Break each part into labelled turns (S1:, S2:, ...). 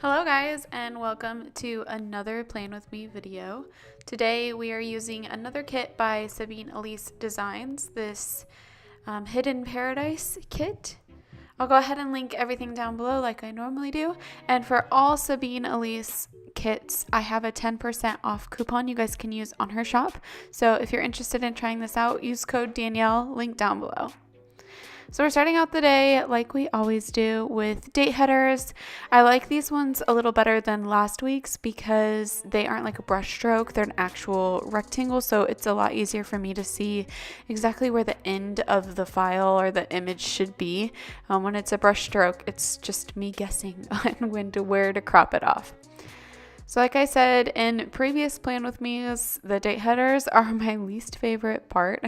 S1: Hello guys, and welcome to another Plan With Me video. Today we are using another kit by Sabine Elise Designs, this Hidden Paradise kit. I'll go ahead and link everything down below like I normally do. And for all Sabine Elise kits, I have a 10% off coupon you guys can use on her shop. So if you're interested in trying this out, use code Danielle, link down below. So we're starting out the day like we always do with date headers. I like these ones a little better than last week's because they aren't like a brush stroke, they're an actual rectangle, so it's a lot easier for me to see exactly where the end of the file or the image should be. When it's a brush stroke, it's just me guessing on where to crop it off. So like I said in previous Plan With Me's, the date headers are my least favorite part.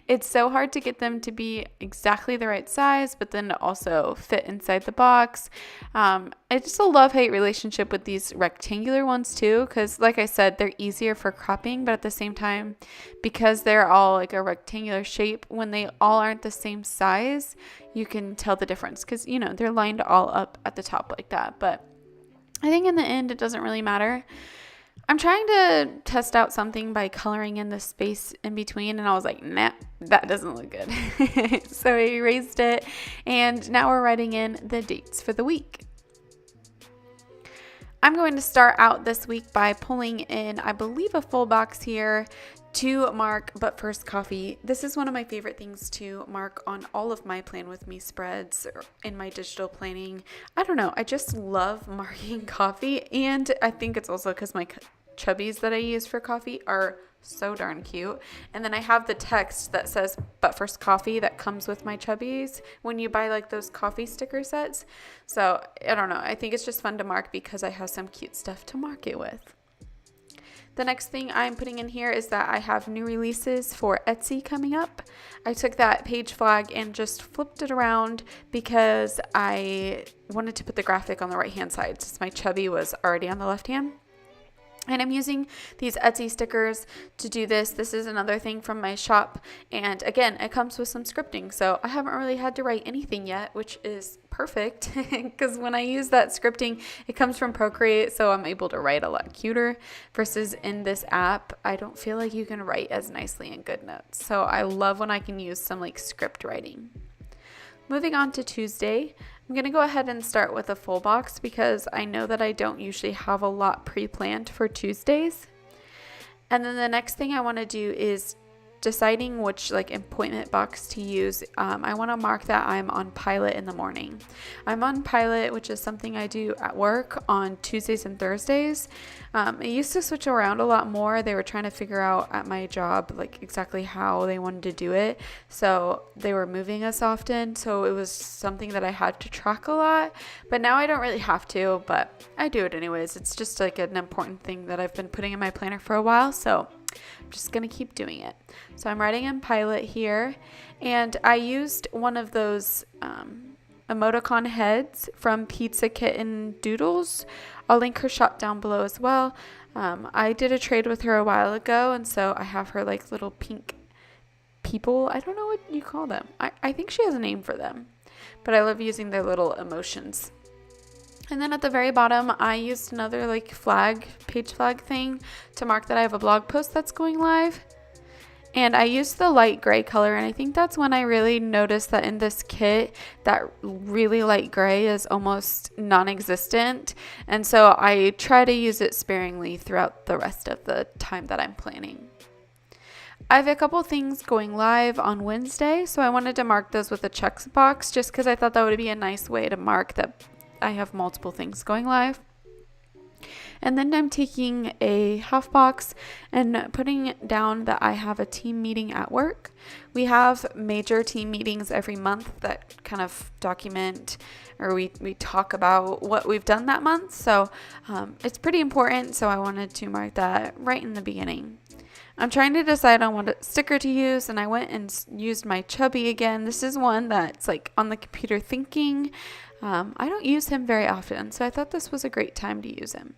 S1: It's so hard to get them to be exactly the right size, but then to also fit inside the box. It's just a love-hate relationship with these rectangular ones too, because like I said, they're easier for cropping, but at the same time, because they're all like a rectangular shape, when they all aren't the same size, you can tell the difference because, you know, they're lined all up at the top like that. But I think in the end, it doesn't really matter. I'm trying to test out something by coloring in the space in between, and I was like, nah, that doesn't look good. So I erased it, and now we're writing in the dates for the week. I'm going to start out this week by pulling in, I believe, a full box here to mark But First Coffee. This is one of my favorite things to mark on all of my Plan With Me spreads or in my digital planning. I don't know, I just love marking coffee, and I think it's also because my chubbies that I use for coffee are so darn cute. And then I have the text that says But First Coffee that comes with my chubbies when you buy like those coffee sticker sets. So I don't know, I think it's just fun to mark because I have some cute stuff to mark it with. The next thing I'm putting in here is that I have new releases for Etsy coming up. I took that page flag and just flipped it around because I wanted to put the graphic on the right hand side since my chubby was already on the left hand. And I'm using these Etsy stickers to do this. This is another thing from my shop. And again, it comes with some scripting. So I haven't really had to write anything yet, which is perfect because when I use that scripting, it comes from Procreate. So I'm able to write a lot cuter versus in this app. I don't feel like you can write as nicely in GoodNotes. So I love when I can use some like script writing. Moving on to Tuesday, I'm going to go ahead and start with a full box because I know that I don't usually have a lot pre-planned for Tuesdays. And then the next thing I want to do is deciding which like appointment box to use. I want to mark that I'm on Pilot in the morning. I'm on Pilot, which is something I do at work on Tuesdays and Thursdays. It used to switch around a lot more. They were trying to figure out at my job like exactly how they wanted to do it. So they were moving us often. So it was something that I had to track a lot. But now I don't really have to, but I do it anyways. It's just like an important thing that I've been putting in my planner for a while. So I'm just going to keep doing it. So I'm writing in Pilot here, and I used one of those emoticon heads from Pizza Kitten Doodles. I'll link her shop down below as well. I did a trade with her a while ago, and so I have her like little pink people. I don't know what you call them. I think she has a name for them, but I love using their little emotions. And then at the very bottom, I used another like page flag thing to mark that I have a blog post that's going live. And I used the light gray color, and I think that's when I really noticed that in this kit, that really light gray is almost non-existent. And so I try to use it sparingly throughout the rest of the time that I'm planning. I have a couple things going live on Wednesday, so I wanted to mark those with a checkbox just because I thought that would be a nice way to mark that I have multiple things going live. And then I'm taking a half box and putting down that I have a team meeting at work. We have major team meetings every month that kind of document or we talk about what we've done that month. So it's pretty important. So I wanted to mark that right in the beginning. I'm trying to decide on what sticker to use, and I went and used my chubby again. This is one that's like on the computer thinking. I don't use him very often, so I thought this was a great time to use him.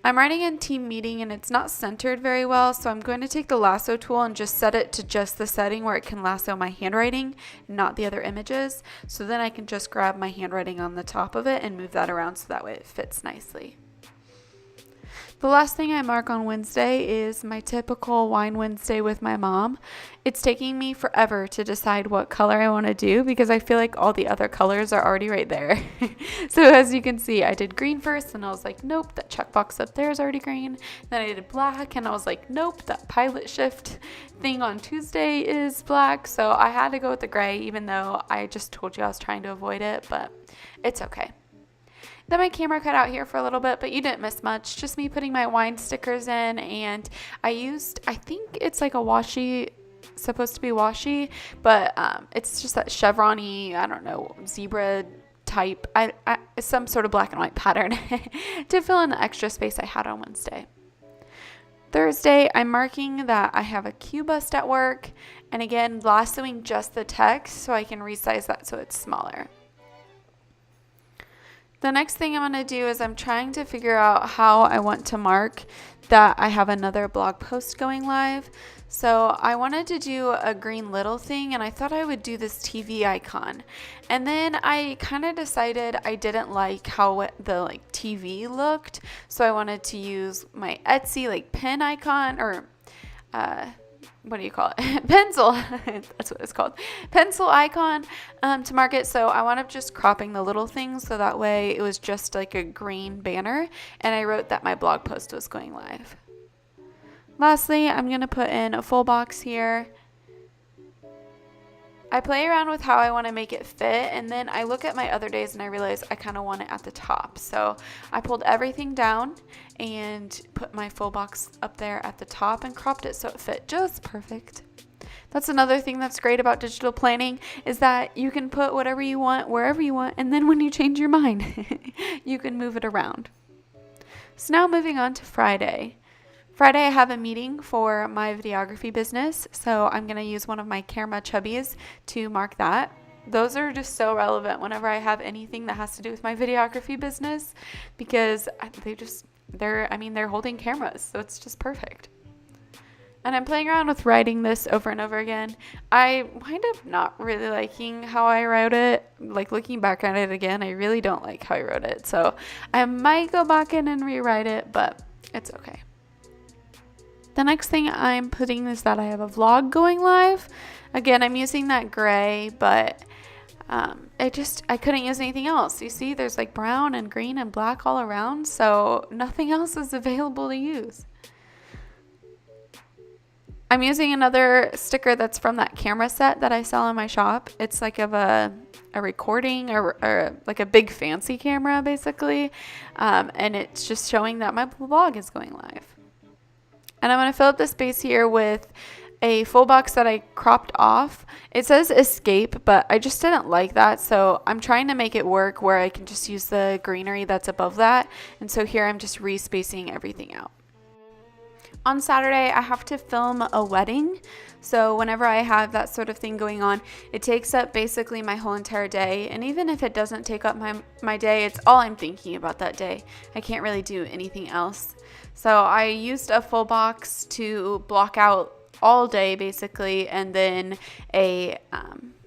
S1: I'm writing in team meeting and it's not centered very well, so I'm going to take the lasso tool and just set it to just the setting where it can lasso my handwriting, not the other images. So then I can just grab my handwriting on the top of it and move that around so that way it fits nicely. The last thing I mark on Wednesday is my typical Wine Wednesday with my mom. It's taking me forever to decide what color I want to do because I feel like all the other colors are already right there. So as you can see, I did green first and I was like, nope, that checkbox up there is already green. Then I did black and I was like, nope, that pilot shift thing on Tuesday is black. So I had to go with the gray, even though I just told you I was trying to avoid it, but it's okay. Then my camera cut out here for a little bit, but you didn't miss much. Just me putting my wine stickers in, and I think it's like a washi, supposed to be washi, but it's just that chevron-y, I don't know, zebra type, some sort of black and white pattern to fill in the extra space I had on Wednesday. Thursday, I'm marking that I have a Q bust at work, and again, lassoing just the text so I can resize that so it's smaller. The next thing I'm going to do is I'm trying to figure out how I want to mark that I have another blog post going live. So I wanted to do a green little thing and I thought I would do this TV icon. And then I kind of decided I didn't like how the TV looked. So I wanted to use my Etsy pen icon or what do you call it? Pencil. That's what it's called. Pencil icon to mark it. So I wound up just cropping the little things so that way it was just like a green banner. And I wrote that my blog post was going live. Lastly, I'm going to put in a full box here. I play around with how I want to make it fit, and then I look at my other days and I realize I kind of want it at the top. So I pulled everything down and put my full box up there at the top and cropped it so it fit just perfect. That's another thing that's great about digital planning is that you can put whatever you want, wherever you want, and then when you change your mind, you can move it around. So now moving on to Friday. Friday, I have a meeting for my videography business, so I'm going to use one of my camera chubbies to mark that. Those are just so relevant whenever I have anything that has to do with my videography business because they're holding cameras, so it's just perfect. And I'm playing around with writing this over and over again. I wind up not really liking how I wrote it. Looking back at it again, I really don't like how I wrote it, so I might go back in and rewrite it, but it's okay. The next thing I'm putting is that I have a vlog going live. Again, I'm using that gray, but I couldn't use anything else. You see, there's brown and green and black all around, so nothing else is available to use. I'm using another sticker that's from that camera set that I sell in my shop. It's of a recording or a big fancy camera, basically, and it's just showing that my vlog is going live. And I'm going to fill up the space here with a full box that I cropped off. It says escape, but I just didn't like that. So I'm trying to make it work where I can just use the greenery that's above that. And so here I'm just respacing everything out. On Saturday, I have to film a wedding. So whenever I have that sort of thing going on, it takes up basically my whole entire day. And even if it doesn't take up my day, it's all I'm thinking about that day. I can't really do anything else. So I used a full box to block out all day basically, and then a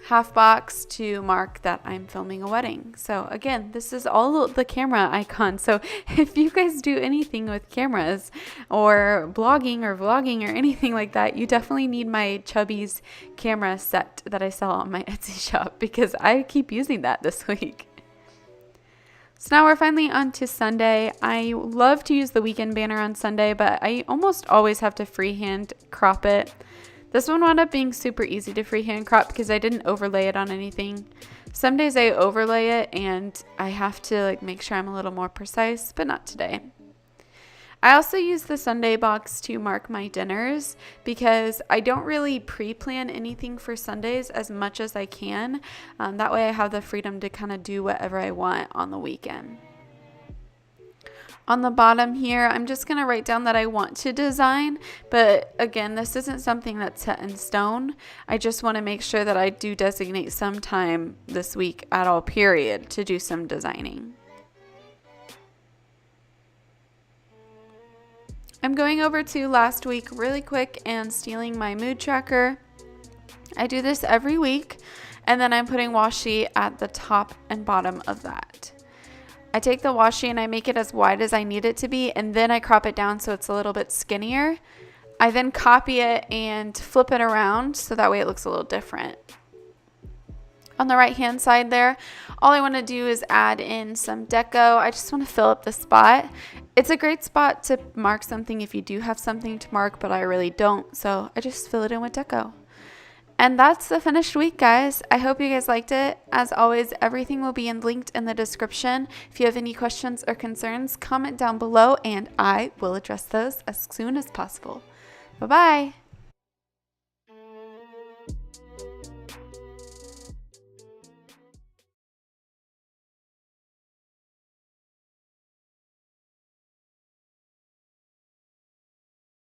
S1: half box to mark that I'm filming a wedding. So again, this is all the camera icons. So if you guys do anything with cameras or blogging or vlogging or anything like that, you definitely need my Chubby's camera set that I sell on my Etsy shop because I keep using that this week. So now we're finally on to Sunday. I love to use the weekend banner on Sunday, but I almost always have to freehand crop it. This one wound up being super easy to freehand crop because I didn't overlay it on anything. Some days I overlay it and I have to make sure I'm a little more precise, but not today. I also use the Sunday box to mark my dinners because I don't really pre-plan anything for Sundays as much as I can. That way I have the freedom to kind of do whatever I want on the weekend. On the bottom here, I'm just going to write down that I want to design, but again, this isn't something that's set in stone. I just want to make sure that I do designate some time this week at all period to do some designing. I'm going over to last week really quick and stealing my mood tracker. I do this every week, and then I'm putting washi at the top and bottom of that. I take the washi and I make it as wide as I need it to be, and then I crop it down so it's a little bit skinnier. I then copy it and flip it around so that way it looks a little different. On the right hand side there, all I want to do is add in some deco. I just want to fill up the spot. It's a great spot to mark something if you do have something to mark, but I really don't, so I just fill it in with deco. And that's the finished week, guys. I hope you guys liked it. As always, everything will be linked in the description. If you have any questions or concerns, comment down below and I will address those as soon as possible. Bye-bye.